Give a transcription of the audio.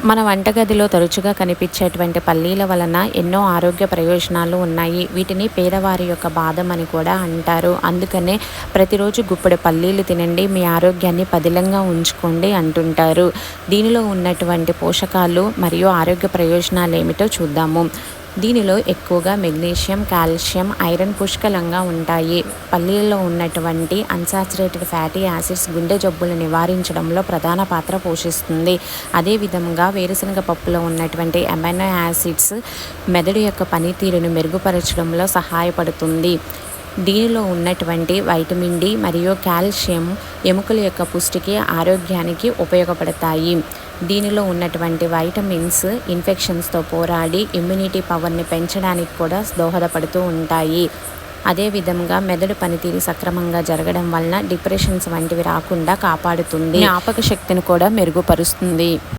మన వంటగదిలో తరచుగా కనిపించేటువంటి పల్లీల వలన ఎన్నో ఆరోగ్య ప్రయోజనాలు ఉన్నాయి. వీటిని పేదవారి యొక్క బాదం అని కూడా అంటారు. అందుకనే ప్రతిరోజు గుప్పెడు పల్లీలు తినండి, మీ ఆరోగ్యాన్ని పదిలంగా ఉంచుకోండి అంటుంటారు. దీనిలో ఉన్నటువంటి పోషకాలు మరియు ఆరోగ్య ప్రయోజనాలు ఏమిటో చూద్దాము. దీనిలో ఎక్కువగా మెగ్నీషియం, కాల్షియం, ఐరన్ పుష్కలంగా ఉంటాయి. పల్లీల్లో ఉన్నటువంటి అన్సాచురేటెడ్ ఫ్యాటీ యాసిడ్స్ గుండె జబ్బులు నివారించడంలో ప్రధాన పాత్ర పోషిస్తుంది. అదేవిధంగా వేరుశనగ పప్పులో ఉన్నటువంటి అమైనో యాసిడ్స్ మెదడు యొక్క పనితీరును మెరుగుపరచడంలో సహాయపడుతుంది. దీనిలో ఉన్నటువంటి వైటమిన్ డి మరియు కాల్షియం ఎముకల యొక్క పుష్టికి, ఆరోగ్యానికి ఉపయోగపడతాయి. దీనిలో ఉన్నటువంటి వైటమిన్స్ ఇన్ఫెక్షన్స్తో పోరాడి ఇమ్యూనిటీ పవర్ని పెంచడానికి కూడా దోహదపడుతూ ఉంటాయి. అదేవిధంగా మెదడు పనితీరు సక్రమంగా జరగడం వలన డిప్రెషన్స్ వంటివి రాకుండా కాపాడుతుంది. జ్ఞాపక శక్తిని కూడా మెరుగుపరుస్తుంది.